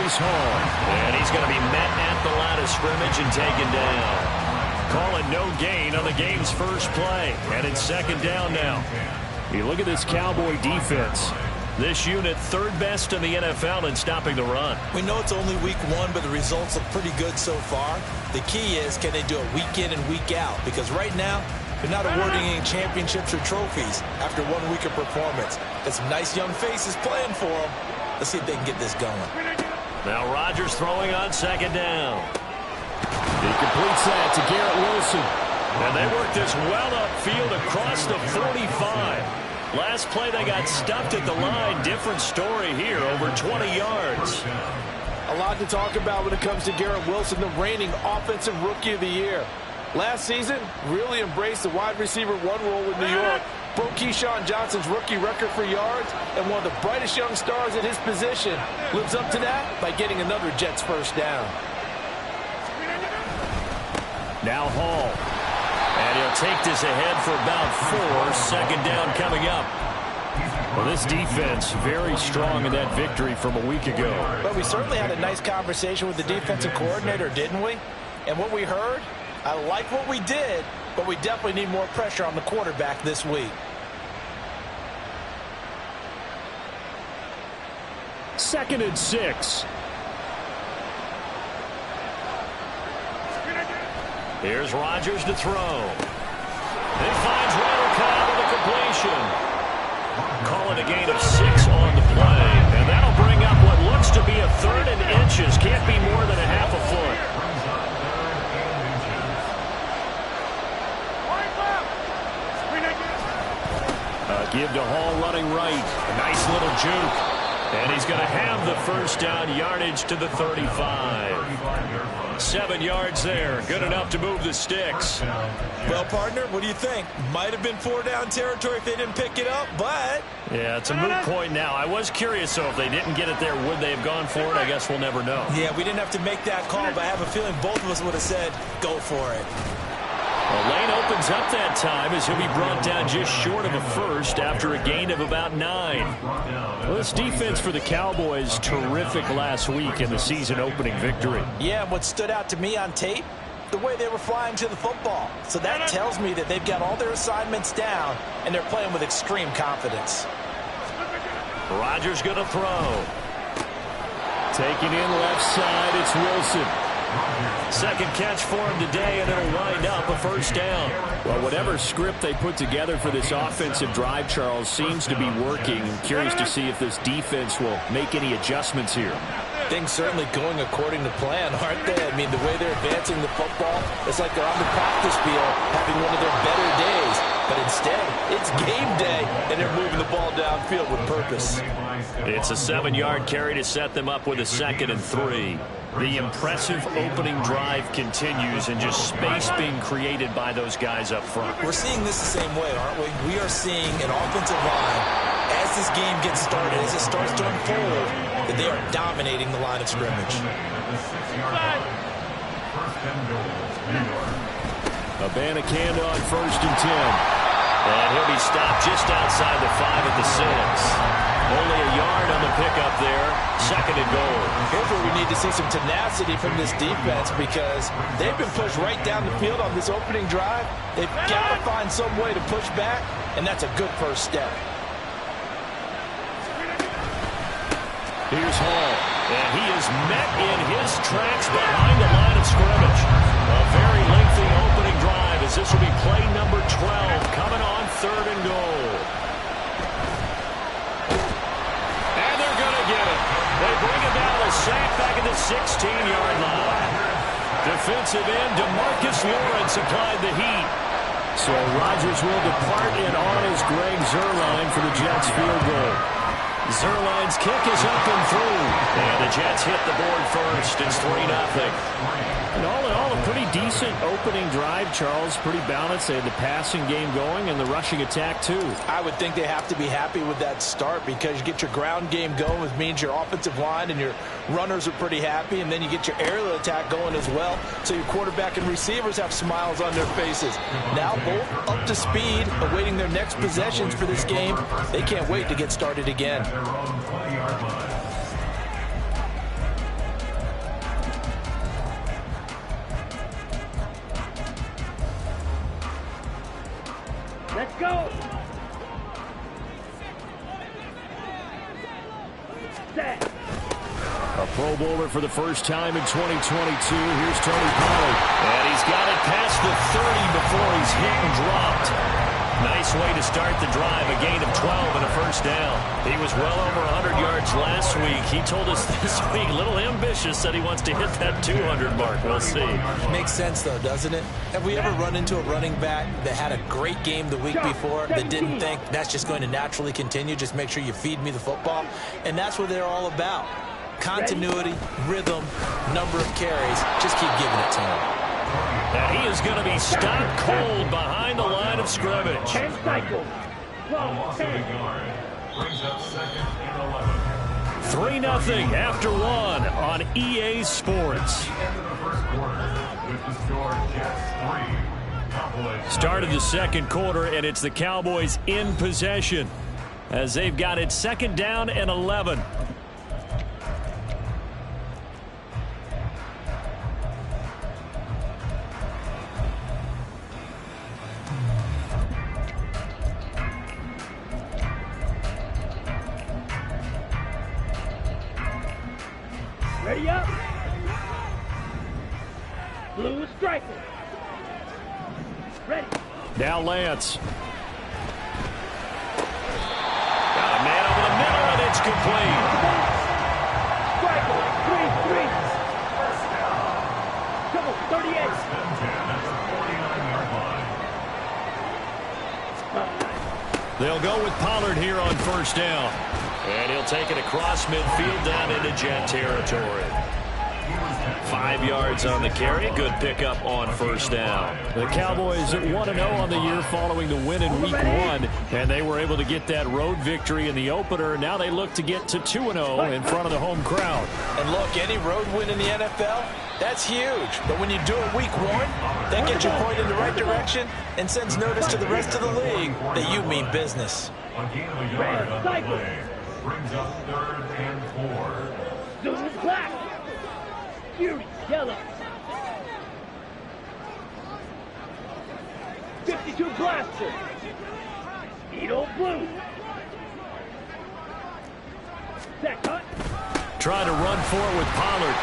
Here's Hall. And he's going to be met at the line of scrimmage and taken down. Calling no gain on the game's first play. And it's second down now. You look at this Cowboy defense. This unit third best in the NFL in stopping the run. We know it's only week one, but the results look pretty good so far. The key is, can they do it week in and week out? Because right now, they're not awarding any championships or trophies after 1 week of performance. There's some nice young faces playing for them. Let's see if they can get this going. Now Rodgers throwing on second down. He completes that to Garrett Wilson. And they work this well upfield across the 45. Last play they got stuffed at the line. Different story here, over 20 yards. A lot to talk about when it comes to Garrett Wilson, the reigning offensive rookie of the year. Last season, really embraced the wide receiver one role in New York. Broke Keyshawn Johnson's rookie record for yards, and one of the brightest young stars at his position lives up to that by getting another Jets first down. Now Hall. And he'll take this ahead for about 4. Second down coming up. Well, this defense very strong in that victory from a week ago. But we certainly had a nice conversation with the defensive coordinator, didn't we? And what we heard, I like what we did, but we definitely need more pressure on the quarterback this week. Second and 6. Here's Rodgers to throw. He finds Randall Cobb with a completion. Call it a gain of 6 on the play. And that'll bring up what looks to be a 3rd and inches. Can't be more than a half a foot. Give to Hall running right. A nice little juke. And he's going to have the first down, yardage to the 35. 7 yards there. Good enough to move the sticks. Well, partner, what do you think? Might have been 4 down territory if they didn't pick it up, but... Yeah, it's a moot point now. I was curious, so if they didn't get it there, would they have gone for it? I guess we'll never know. Yeah, we didn't have to make that call, but I have a feeling both of us would have said, go for it. The lane opens up that time as he'll be brought down just short of a first after a gain of about 9. Well, this defense for the Cowboys, terrific last week in the season-opening victory. Yeah, and what stood out to me on tape, the way they were flying to the football. So that tells me that they've got all their assignments down, and they're playing with extreme confidence. Rodgers going to throw. Taking in left side, it's Wilson. Second catch for him today, and it'll wind up a first down. Well, whatever script they put together for this offensive drive, Charles, seems to be working. I'm curious to see if this defense will make any adjustments here. Things certainly going according to plan, aren't they? I mean, the way they're advancing the football, it's like they're on the practice field having one of their better days. But instead, it's game day, and they're moving the ball downfield with purpose. It's a 7-yard carry to set them up with a 2nd and 3. The impressive opening drive continues, and just space being created by those guys up front. We're seeing this the same way, aren't we? We are seeing an offensive line, as this game gets started, as it starts to unfold, that they are dominating the line of scrimmage. Abanikanda on 1st and 10. And he'll be stopped just outside the 5 at the 6. Only a yard on the pickup there. 2nd and goal. Here's where we need to see some tenacity from this defense, because they've been pushed right down the field on this opening drive. They've got to find some way to push back, and that's a good first step. Here's Hall. And he is met in his tracks behind the line of scrimmage. A very lengthy opening drive, as this will be play number 12 coming on 3rd and goal. And they're going to get it. They bring it down, a sack back at the 16-yard line. Defensive end DeMarcus Lawrence applied the heat. So Rodgers will depart in on as Greg Zuerlein for the Jets field goal. Zuerlein's kick is up and through. And the Jets hit the board first. It's 3-0. And all in all, a pretty decent opening drive, Charles. Pretty balanced. They had the passing game going and the rushing attack, too. I would think they have to be happy with that start, because you get your ground game going, which means your offensive line and your runners are pretty happy, and then you get your aerial attack going as well, so your quarterback and receivers have smiles on their faces. Now both up to speed, awaiting their next possessions for this game. They can't wait to get started again. Let's go. Set. A Pro Bowler for the first time in 2022. Here's Tony Pollard. And he's got it past the 30 before he's hit and dropped. Nice way to start the drive. A gain of 12 and a first down. He was well over 100 yards last week. He told us this week, a little ambitious, said he wants to hit that 200 mark. We'll see. Makes sense, though, doesn't it? Have we ever run into a running back that had a great game the week before that didn't think that's just going to naturally continue? Just make sure you feed me the football. And that's what they're all about. Continuity, rhythm, number of carries. Just keep giving it to him. And he is going to be stopped cold behind the line of scrimmage. 10 cycles. 12, 10. Brings up second and 11. 3-0 after one on EA Sports. End of the first quarter with the score Jets 3. Cowboys. Started the second quarter, and it's the Cowboys in possession as they've got it second down and 11. Ready up. Blue striker. Ready. Now Lance. Got a man over the middle, and it's complete. Striker. 3-3. Come on, 38. They'll go with Pollard here on first down. And he'll take it across midfield down into Jet territory. 5 yards on the carry. Good pickup on first down. The Cowboys 1-0 on the year following the win in Week 1, and they were able to get that road victory in the opener. Now they look to get to 2-0 in front of the home crowd. And look, any road win in the NFL, that's huge. But when you do it Week 1, that gets you pointed in the right direction and sends notice to the rest of the league that you mean business. A gain of a yard on the play. Brings up third and 4. Zoom is black. Fury, yellow. 52 blaster. Needle blue. Set cut. Trying to run for it with Pollard.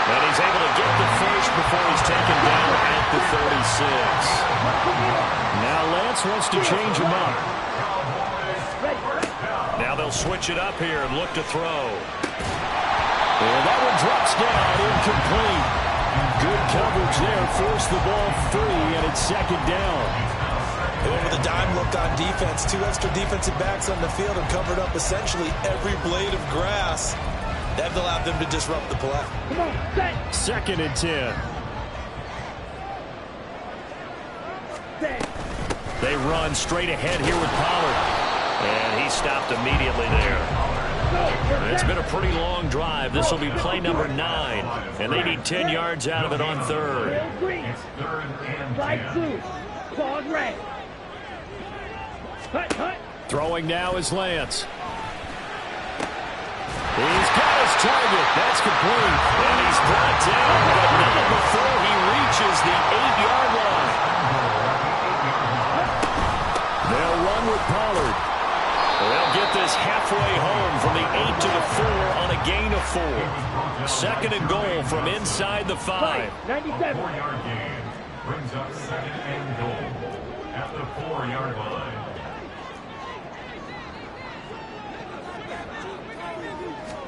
And he's able to get the first before he's taken down at the 36. Now Lance wants to change him up. Now they'll switch it up here and look to throw. And that one drops down, incomplete. Good coverage there, forced the ball free, and it's second down. They went with a dime look on defense. 2 extra defensive backs on the field and covered up essentially every blade of grass. That allowed them to disrupt the play. Come on, set. Second and 10. Set. They run straight ahead here with Pollard. And he stopped immediately there. It's been a pretty long drive. This will be play number 9. And they need 10 yards out of it on third. Rail green. Slide blue. Claws red. Cut, cut. Throwing now is Lance. He's got his target. That's complete. And he's brought down, but not before he reaches the 8-yard line. They'll run with Pollard. They'll get this halfway home from the 8 to the 4 on a gain of 4. Second and goal from inside the 5. 97. 4-yard gain. Brings up second and goal at the 4-yard line.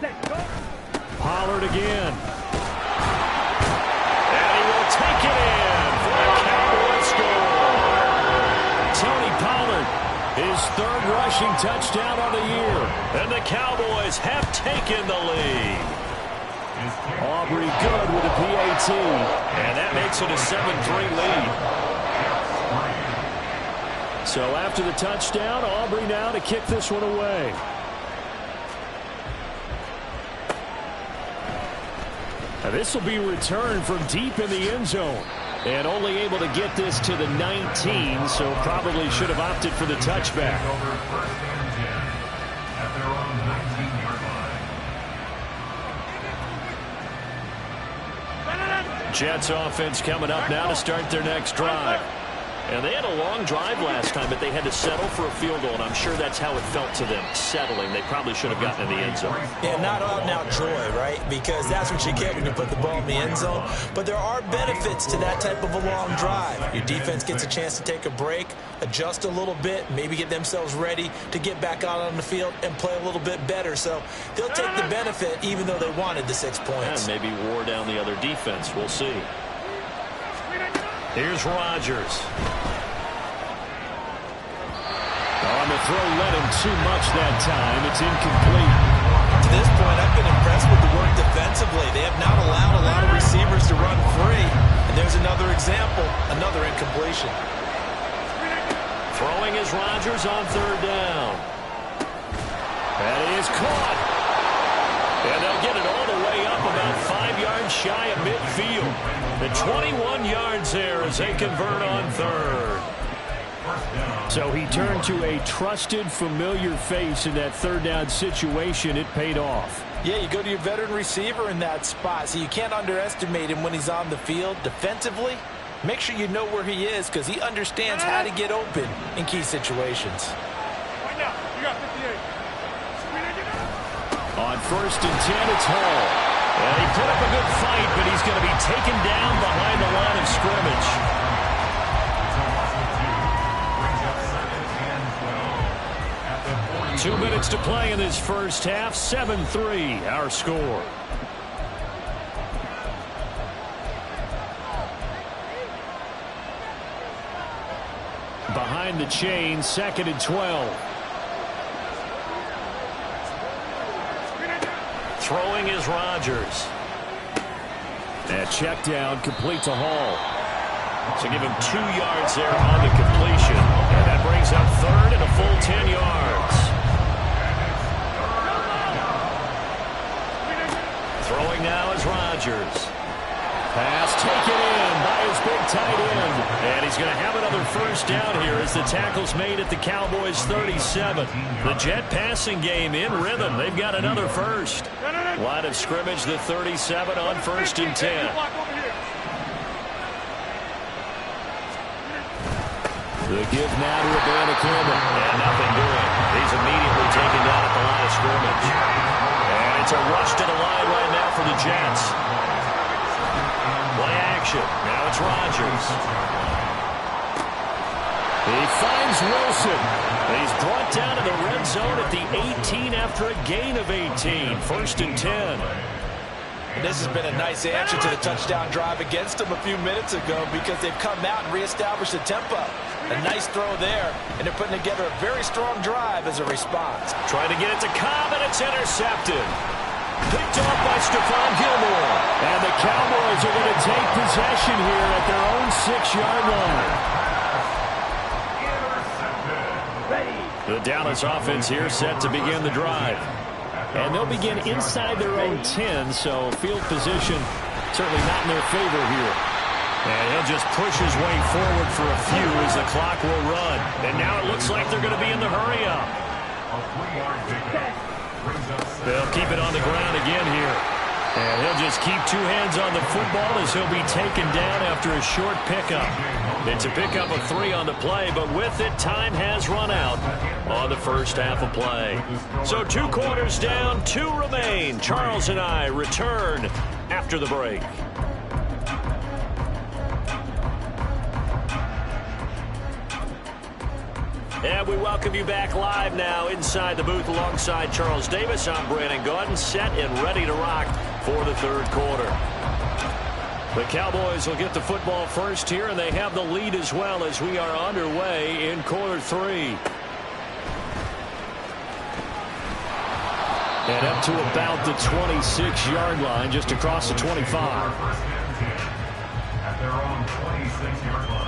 Set, go. Pollard again. And he will take it in for a Cowboy score. Tony Pollard, his third rushing touchdown of the year. And the Cowboys have taken the lead. Aubrey good with a PAT. And that makes it a 7-3 lead. So after the touchdown, Aubrey now to kick this one away. Now this will be returned from deep in the end zone. And only able to get this to the 19, so probably should have opted for the touchback. Over first and 10 at their own 19-yard line. Jets offense coming up now to start their next drive. And they had a long drive last time, but they had to settle for a field goal, and I'm sure that's how it felt to them, settling. They probably should have gotten in the end zone. Yeah, not out-and-out joy, right? Because that's what you get when you put the ball in the end zone. But there are benefits to that type of a long drive. Your defense gets a chance to take a break, adjust a little bit, maybe get themselves ready to get back out on the field and play a little bit better. So they'll take the benefit even though they wanted the 6 points. And maybe wore down the other defense. We'll see. Here's Rodgers. On the throw, led him too much that time. It's incomplete. To this point, I've been impressed with the work defensively. They have not allowed a lot of receivers to run free. And there's another example, another incompletion. Throwing is Rodgers on third down. That is caught. And they'll get it all the way up about 5 yards shy of midfield. The 21 yards there as they convert on third. So he turned to a trusted, familiar face in that third down situation. It paid off. Yeah, you go to your veteran receiver in that spot, so you can't underestimate him when he's on the field. Defensively, make sure you know where he is because he understands how to get open in key situations. Right now, you got 58. On 1st and 10, it's Hall. And he put up a good fight, but he's going to be taken down behind the line of scrimmage. Two minutes to play in this first half. 7-3, our score. Behind the chain, 2nd and 12. Throwing is Rodgers. That check down complete to Hall. So give him 2 yards there on the completion. And that brings up third and a full 10 yards. Throwing now is Rodgers. Pass taken in by his big tight end. And he's going to have another first down here as the tackle's made at the Cowboys' 37. The Jet passing game in rhythm. They've got another first. Line of scrimmage, the 37 on 1st and 10. The give now to Campbell. And nothing doing. He's immediately taken down at the line of scrimmage. And it's a rush to the line right now for the Jets. Play action. Now it's Rodgers. He finds Wilson. He's brought down to the red zone at the 18 after a gain of 18. 1st and 10. And this has been a nice answer to the touchdown drive against them a few minutes ago because they've come out and reestablished the tempo. A nice throw there, and they're putting together a very strong drive as a response. Trying to get it to Cobb, and it's intercepted. Picked off by Stephon Gilmore. And the Cowboys are going to take possession here at their own 6-yard line. The Dallas offense here set to begin the drive. And they'll begin inside their own 10, so field position certainly not in their favor here. And he'll just push his way forward for a few as the clock will run. And now it looks like they're going to be in the hurry-up. They'll keep it on the ground again here. And he'll just keep 2 hands on the football as he'll be taken down after a short pickup. It's a pickup of 3 on the play, but with it, time has run out on the first half of play. So 2 quarters down, 2 remain. Charles and I return after the break. And we welcome you back live now inside the booth alongside Charles Davis. I'm Brandon Gaudin, set and ready to rock for the third quarter. The Cowboys will get the football first here, and they have the lead as well as we are underway in quarter 3. And up to about the 26-yard line, just across the 25. At their own 26-yard line.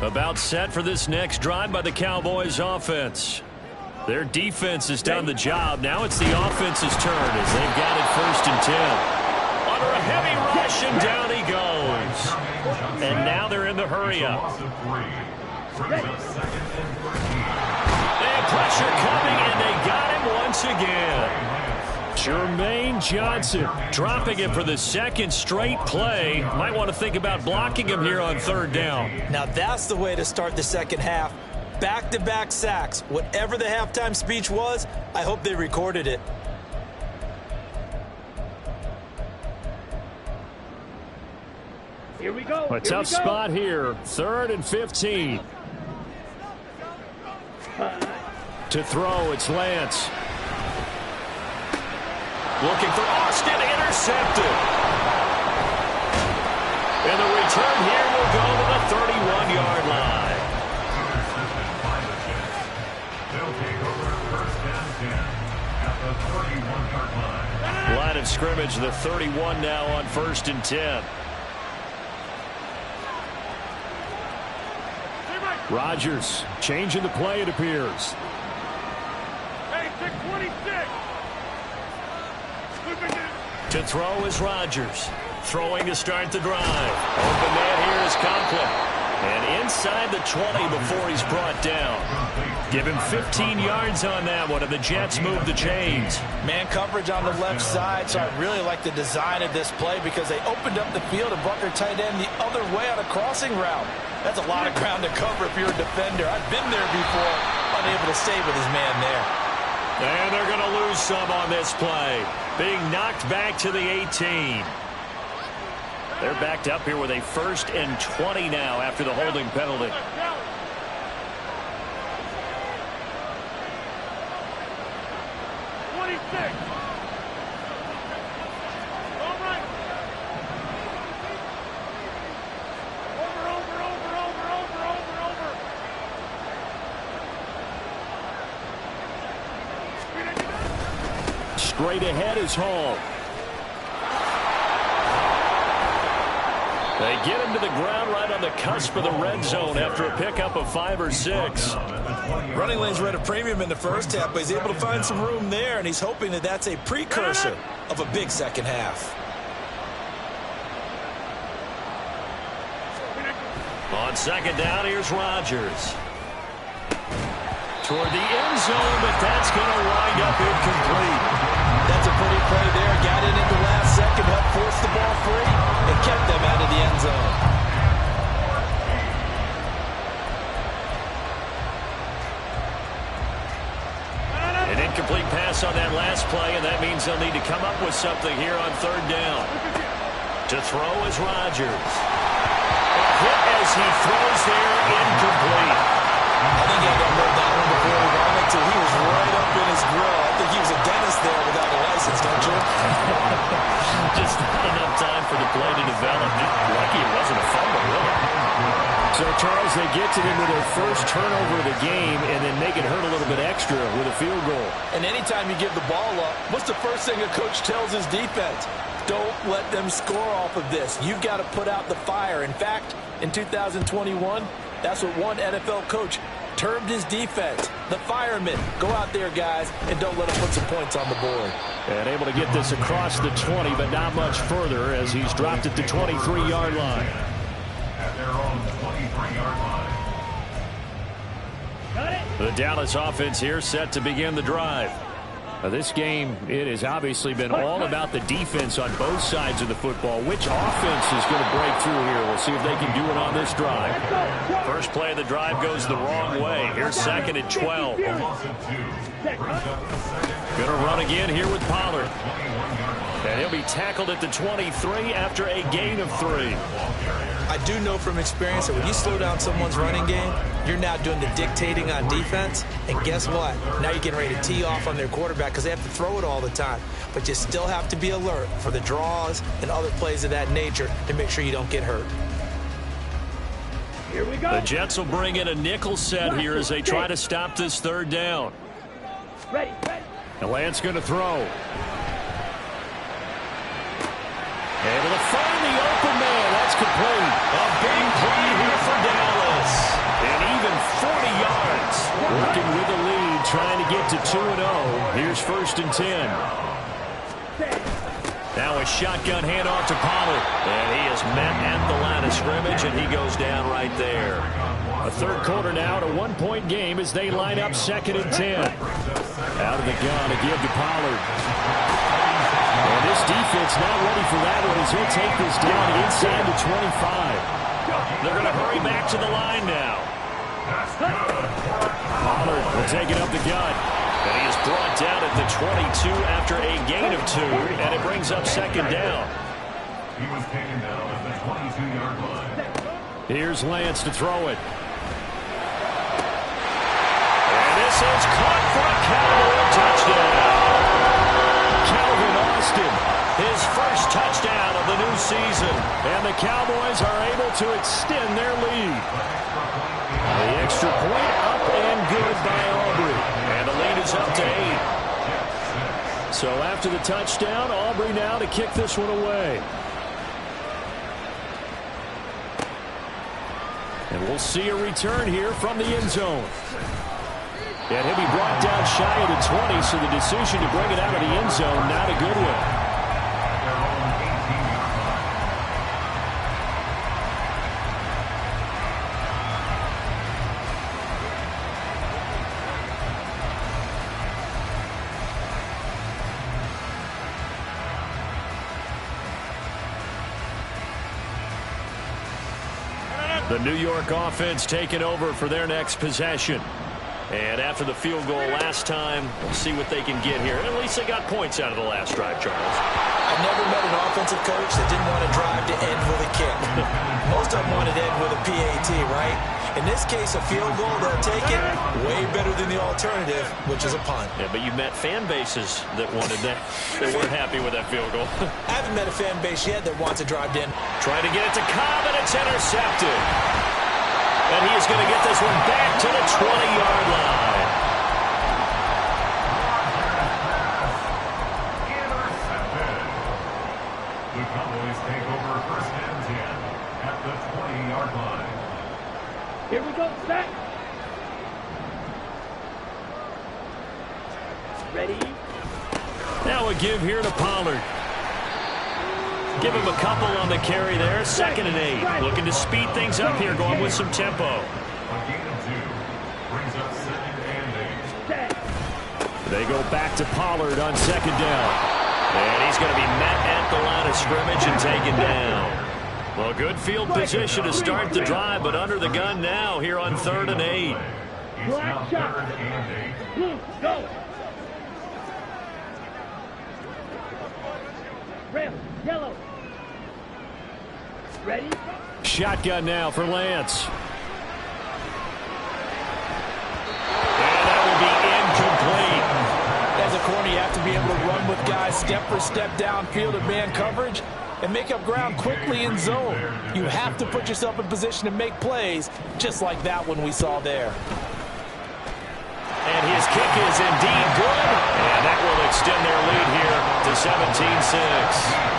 About set for this next drive by the Cowboys offense. Their defense has done the job. Now it's the offense's turn as they've got it 1st and 10. Under a heavy rush, and down he goes. And now they're in the hurry-up. They have pressure coming, and they got him once again. Jermaine Johnson dropping it for the second straight play. Might want to think about blocking him here on third down. Now that's the way to start the second half. Back-to-back sacks. Whatever the halftime speech was, I hope they recorded it. Here we go. A tough spot here. 3rd and 15. To throw, it's Lance. Looking for Austin, intercepted. And the return here will go to the 31-yard line. They'll take over 1st and 10 at the 31-yard line. Line of scrimmage, the 31 now on 1st and 10. Rodgers changing the play, it appears. Hey, 626. To throw is Rodgers. Throwing to start the drive. Open man here is Conklin. And inside the 20 before he's brought down. Give him 15 yards on that one, and the Jets move the chains. Man coverage on the left side, so I really like the design of this play because they opened up the field and brought their tight end the other way on a crossing route. That's a lot of ground to cover if you're a defender. I've been there before, unable to stay with his man there. And they're going to lose some on this play. Being knocked back to the 18. They're backed up here with a 1st and 20 now after the holding penalty. Straight ahead is Hall. They get him to the ground right on the cusp of the red zone after a pickup of 5 or 6. Running lanes were at a premium in the first half, but he's able to find some room there, and he's hoping that that's a precursor of a big second half. On 2nd down, here's Rodgers. Toward the end zone, but that's going to wind up incomplete. That's a pretty play there. Got it in the last second, helped force the ball free, and kept them out of the end zone. An incomplete pass on that last play, and that means they'll need to come up with something here on 3rd down. To throw is Rodgers. A hit as he throws there, incomplete. I think he had to hold that one before he wanted to. He was right up in his grill. I think he was a dentist there without a license, don't you? Just not enough time for the play to develop. Lucky it wasn't a fumble, really. So, Charles, they get to them with their first turnover of the game and then make it hurt a little bit extra with a field goal. And anytime you give the ball up, what's the first thing a coach tells his defense? Don't let them score off of this. You've got to put out the fire. In fact, in 2021, that's what one NFL coach termed his defense, the firemen. Go out there, guys, and don't let them put some points on the board. And able to get this across the 20, but not much further as he's dropped at the 23-yard line. At their own 23-yard line. The Dallas offense here set to begin the drive. This game, it has obviously been all about the defense on both sides of the football. Which offense is going to break through here? We'll see if they can do it on this drive. First play of the drive goes the wrong way. Here's 2nd and 12. Going to run again here with Pollard. And he'll be tackled at the 23 after a gain of 3. I do know from experience that when you slow down someone's running game, you're now doing the dictating on defense. And guess what? Now you're getting ready to tee off on their quarterback because they have to throw it all the time. But you still have to be alert for the draws and other plays of that nature to make sure you don't get hurt. Here we go. The Jets will bring in a nickel set here as they try to stop this 3rd down. Ready. And Lance going to throw. Able to find the open man. That's complete. A big play here for Dallas. And even 40 yards. Working with the lead, trying to get to 2-0. Here's 1st and 10. Now a shotgun handoff to Pollard. And he is met at the line of scrimmage, and he goes down right there. A 3rd quarter now at a 1-point game as they line up 2nd and 10. Out of the gun to give to Pollard. And this defense not ready for that one as he'll take this down inside the 25. They're going to hurry back to the line now. Pollard will take it up the gut. And he is brought down at the 22 after a gain of 2, and it brings up second down. He was taken down at the 22-yard line. Here's Lance to throw it. And this is caught for a Cowboy touchdown. Calvin Austin, His first touchdown of the new season. and the Cowboys are able to extend their lead. The extra point up and good by Aubrey. And the lead is up to 8. So after the touchdown, Aubrey now to kick this one away. And we'll see a return here from the end zone. And he'll be brought down shy of the 20, so the decision to bring it out of the end zone, not a good one. The New York offense taking over for their next possession. And after the field goal last time, we'll see what they can get here. At least they got points out of the last drive, Charles. I never met an offensive coach that didn't want to drive to end with a kick. Most of them wanted to end with a PAT, right? In this case, a field goal, they'll take it way better than the alternative, which is a punt. Yeah, but you met fan bases that wanted that. They weren't happy with that field goal. I haven't met a fan base yet that wants to drive in. Trying to get it to Cobb, and it's intercepted. And he is going to get this one back to the 20-yard line. Intercepted. The Cowboys take over first and 10 at the 20-yard line. Here we go, set. Ready? Now a give here to Pollard. Give him a couple on the carry there. 2nd and 8. Looking to speed things up here, going with some tempo. A gain of 2 brings up 2nd and 8. They go back to Pollard on 2nd down. And he's going to be met at the line of scrimmage and taken down. Well, good field position to start the drive, but under the gun now here on 3rd and 8. It's now 3rd and 8. Blue, go. Red, yellow. Ready? Shotgun now for Lance. And that will be incomplete. As a corner, you have to be able to run with guys step for step downfield in man coverage and make up ground quickly in zone. You have to put yourself in position to make plays, just like that one we saw there. And his kick is indeed good. And that will extend their lead here to 17-6.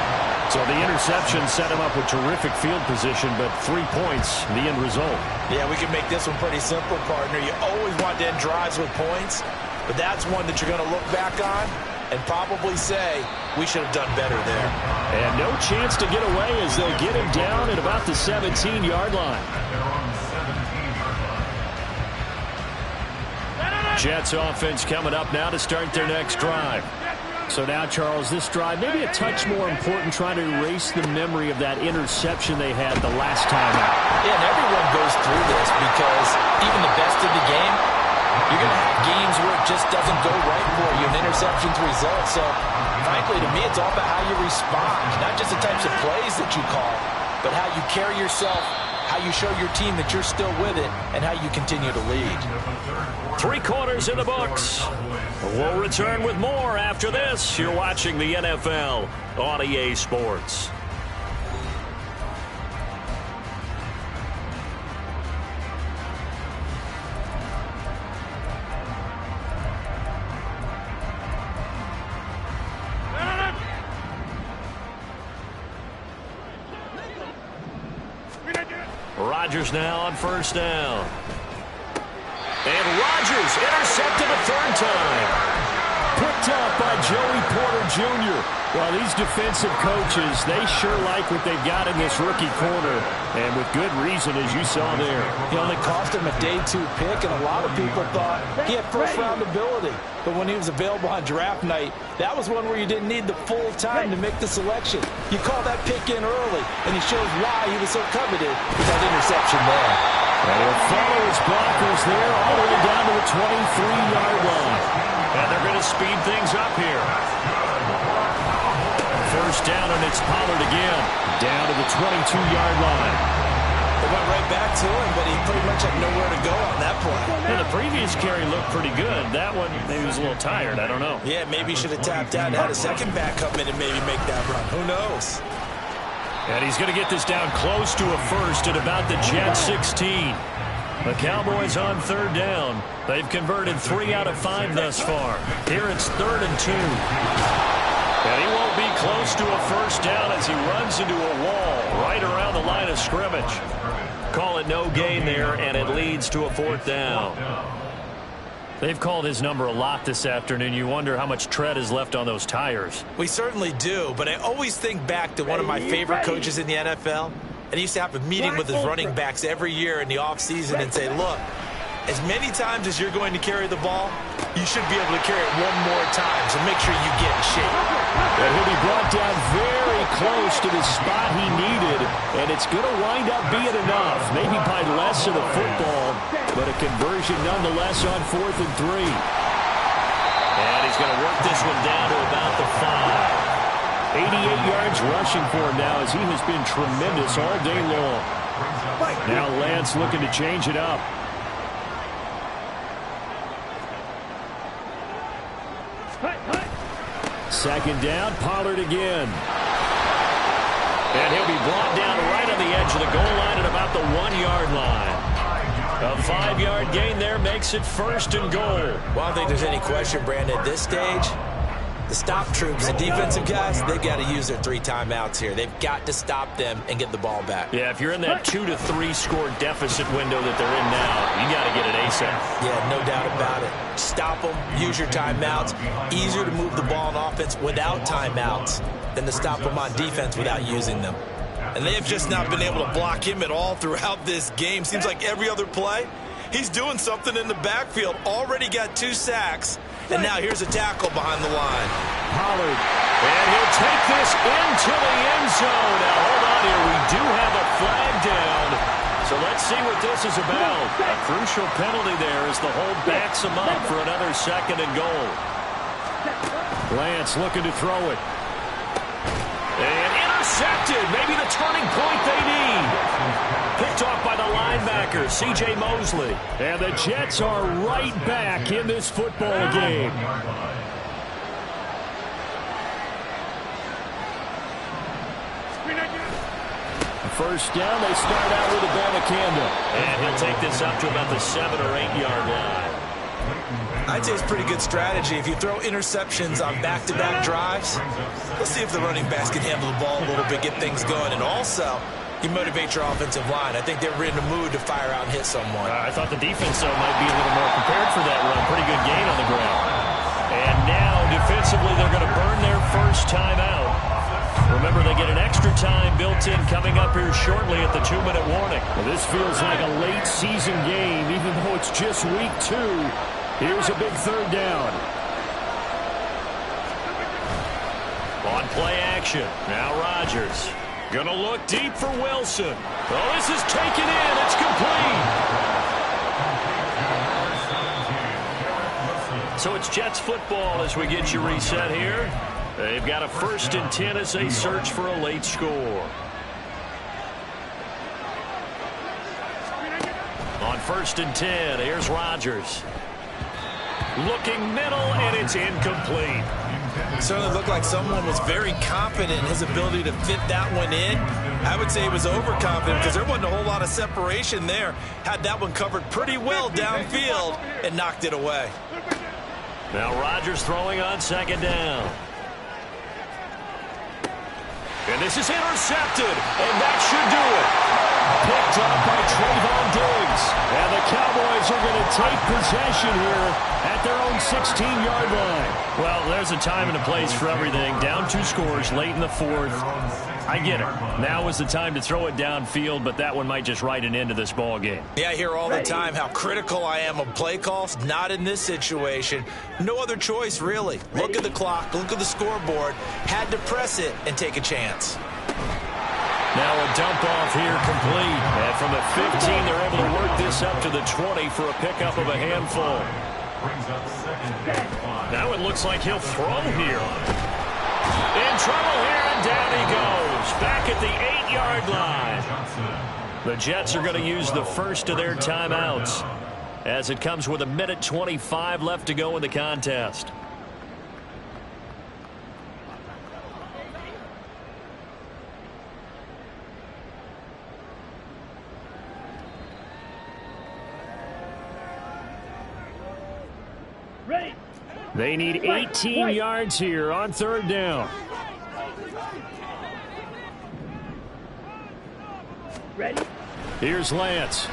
So the interception set him up with terrific field position, but 3 points, the end result. Yeah, we can make this one pretty simple, partner. You always want to end drives with points, but that's one that you're going to look back on and probably say, we should have done better there. And no chance to get away as they'll get him down at about the 17-yard line. They're on the 17-yard line. Jets offense coming up now to start their next drive. So now, Charles, this drive maybe a touch more important, trying to erase the memory of that interception they had the last time out. Yeah, and everyone goes through this because even the best of the game, you're going to have games where it just doesn't go right for you, an interception's result. So, frankly, to me, it's all about how you respond, not just the types of plays that you call, but how you carry yourself, how you show your team that you're still with it, and how you continue to lead. 3 quarters in the books. We'll return with more after this. You're watching the NFL on EA Sports. Rodgers now on 1st down. And Rodgers intercepted a 3rd time. Picked up by Joey Porter Jr. Well, these defensive coaches, they sure like what they've got in this rookie corner, and with good reason, as you saw there. He only cost him a day 2 pick, and a lot of people thought he had first-round ability. But when he was available on draft night, that was one where you didn't need the full time to make the selection. You call that pick in early, and he shows why he was so coveted with that interception there. And he'll follow his blockers there all the way down to the 23-yard line. And they're going to speed things up here. First down, and it's Pollard again. Down to the 22-yard line. They went right back to him, but he pretty much had nowhere to go on that play. And the previous carry looked pretty good. That one, maybe he was a little tired. I don't know. Yeah, maybe he should have tapped out and had a second back come in and maybe make that run. Who knows? And he's going to get this down close to a first at about the Jet 16. The Cowboys on third down. They've converted 3 out of 5 thus far. Here it's 3rd and 2. And he won't be close to a first down as he runs into a wall right around the line of scrimmage. Call it no gain there, and it leads to a 4th down. They've called his number a lot this afternoon. You wonder how much tread is left on those tires. We certainly do, but I always think back to one of my favorite coaches in the NFL. And he used to have a meeting with his running backs every year in the offseason and say, look, as many times as you're going to carry the ball, you should be able to carry it one more time, so make sure you get in shape. And he'll be brought down very close to the spot he needed, and it's going to wind up being enough, maybe by less of the football, but a conversion nonetheless on 4th and 3. And he's going to work this one down to about the 5. 88 yards rushing for him now as he has been tremendous all day long. Now Lance looking to change it up. Second down, Pollard again. And he'll be brought down right on the edge of the goal line at about the 1-yard line. A 5-yard gain there makes it 1st and goal. Well, I don't think there's any question, Brandon, at this stage. The stop troops, the defensive guys, they've got to use their 3 timeouts here. They've got to stop them and get the ball back. Yeah, if you're in that 2 to 3 score deficit window that they're in now, you got to get it ASAP. Yeah, no doubt about it. Stop them, use your timeouts. Easier to move the ball on offense without timeouts than to stop them on defense without using them. And they have just not been able to block him at all throughout this game. Seems like every other play, he's doing something in the backfield. Already got 2 sacks. And now here's a tackle behind the line. Pollard. And he'll take this into the end zone. Now, hold on here. We do have a flag down. So let's see what this is about. A crucial penalty there as the hold backs him up for another 2nd and goal. Lance looking to throw it. And intercepted. Maybe the turning point they need. Picked off by the linebacker, C.J. Mosley. And the Jets are right back in this football game. First down, they start out with Abanikanda. And he'll take this up to about the 7 or 8 yard line. I'd say it's pretty good strategy. If you throw interceptions on back-to-back drives, let's see if the running backs can handle the ball a little bit, get things going. And also, you motivate your offensive line. I think they're in the mood to fire out and hit someone. I thought the defense, though, might be a little more prepared for that run. Pretty good gain on the ground. And now, defensively, they're going to burn their first time out. Remember, they get an extra time built in coming up here shortly at the 2-minute warning. Well, this feels like a late season game, even though it's just week 2. Here's a big 3rd down. On play action. Now Rodgers. Going to look deep for Wilson. Oh, this is taken in. It's complete. So it's Jets football as we get you reset here. They've got a 1st and 10 as they search for a late score. On 1st and 10, here's Rodgers. Looking middle, and it's incomplete. It certainly looked like someone was very confident in his ability to fit that one in. I would say he was overconfident because there wasn't a whole lot of separation there. Had that one covered pretty well downfield and knocked it away. Now Rodgers throwing on 2nd down. And this is intercepted, and that should do it. Picked up by Trayvon Diggs. And the Cowboys Cowboys are going to take possession here at their own 16-yard line. Well, there's a time and a place for everything. Down 2 scores late in the fourth. I get it. Now is the time to throw it downfield, but that one might just write an end to this ball game. Yeah, I hear all the time how critical I am of play calls. Not in this situation. No other choice, really. Look at the clock. Look at the scoreboard. Had to press it and take a chance. Now a dump off here complete. And from the 15, they're able to work this up to the 20 for a pickup of a handful. Now it looks like he'll throw here. In trouble here, and down he goes. Back at the 8-yard line. The Jets are going to use the first of their timeouts as it comes with 1:25 left to go in the contest. They need 18 yards here on 3rd down. Ready? Here's Lance.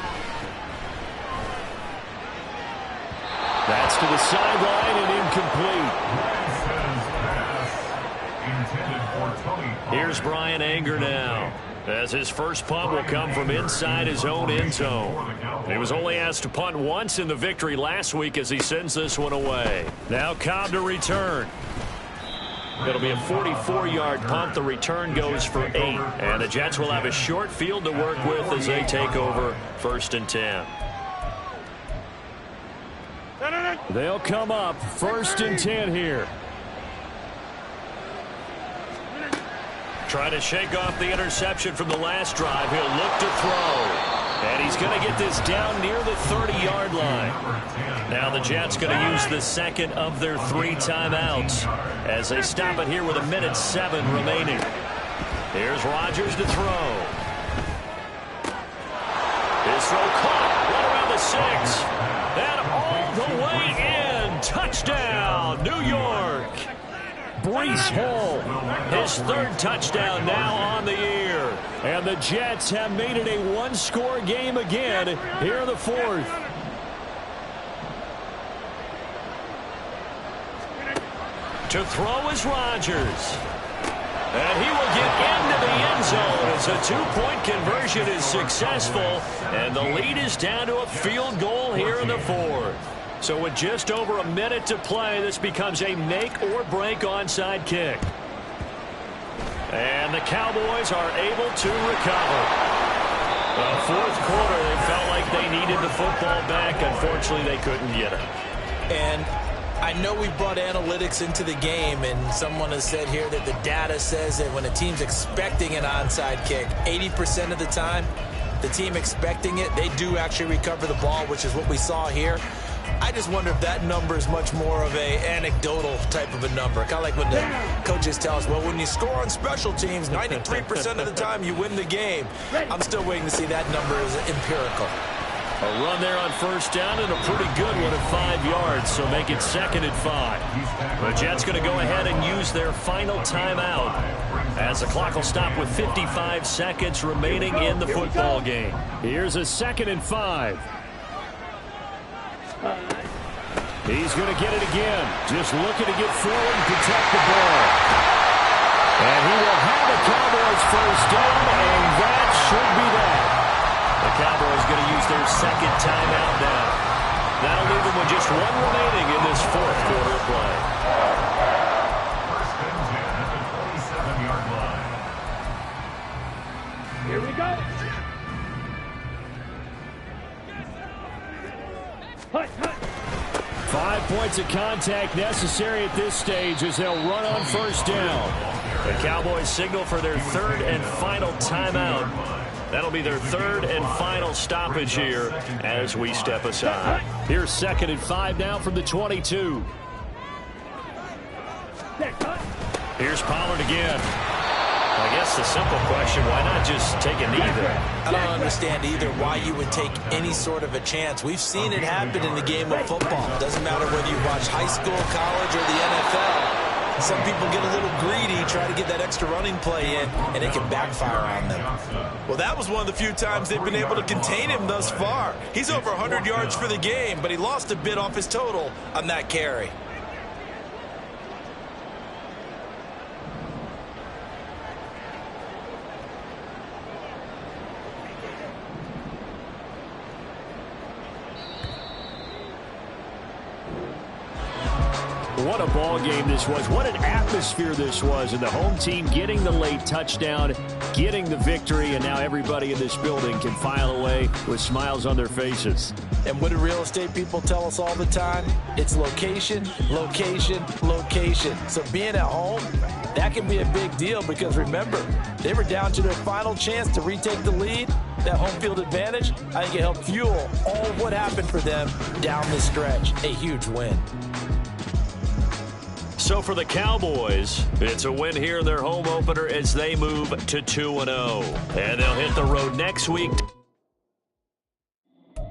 That's to the sideline and incomplete. Here's Brian Anger now, as his first punt will come from inside his own end zone. He was only asked to punt once in the victory last week as he sends this one away. Now Cobb to return. It'll be a 44-yard punt. The return goes for 8. And the Jets will have a short field to work with as they take over 1st and 10. They'll come up 1st and 10 here. Trying to shake off the interception from the last drive. He'll look to throw. And he's going to get this down near the 30-yard line. Now the Jets going to use the second of their 3 timeouts as they stop it here with 1:07 remaining. Here's Rodgers to throw. His throw caught right around the 6. And all the way in. Touchdown, New York. Breece Hall, his 3rd touchdown now on the year. And the Jets have made it a 1-score game again here in the 4th. To throw is Rodgers. And he will get into the end zone as a 2-point conversion is successful. And the lead is down to a field goal here in the 4th. So with just over a minute to play, this becomes a make-or-break onside kick. And the Cowboys are able to recover. The 4th quarter, they felt like they needed the football back. Unfortunately, they couldn't get it. And I know we brought analytics into the game, and someone has said here that the data says that when a team's expecting an onside kick, 80% of the time, the team expecting it, they do actually recover the ball, which is what we saw here. I just wonder if that number is much more of a anecdotal type of a number. Kind of like when the coaches tell us, well, when you score on special teams, 93% of the time you win the game. I'm still waiting to see that number as empirical. A run there on 1st down and a pretty good one at 5 yards, so make it 2nd and 5. The Jets going to go ahead and use their final timeout as the clock will stop with 55 seconds remaining in the football game. Here's a 2nd and 5. He's going to get it again. Just looking to get forward and protect the ball. And he will have a Cowboys 1st down, and that should be that. The Cowboys going to use their 2nd timeout now. That'll leave them with just 1 remaining in this 4th quarter of play. 1st and 10 at the 27-yard line. Here we go. Hut, hut. 5 points of contact necessary at this stage as they'll run on 1st down. The Cowboys signal for their 3rd and final timeout. That'll be their 3rd and final stoppage here as we step aside. Here's 2nd and 5 now from the 22. Here's Pollard again. I guess the simple question, why not just take a knee there? I don't understand either why you would take any sort of a chance. We've seen it happen in the game of football. It doesn't matter whether you watch high school, college, or the NFL. Some people get a little greedy, try to get that extra running play in, and it can backfire on them. Well, that was one of the few times they've been able to contain him thus far. He's over 100 yards for the game, but he lost a bit off his total on that carry. What a ball game this was. What an atmosphere this was. And the home team getting the late touchdown, getting the victory, and now everybody in this building can file away with smiles on their faces. And what do real estate people tell us all the time? It's location, location, location. So being at home, that can be a big deal because remember, they were down to their final chance to retake the lead. That home field advantage, I think it helped fuel all of what happened for them down the stretch. A huge win. So for the Cowboys, it's a win here in their home opener as they move to 2-0. And they'll hit the road next week.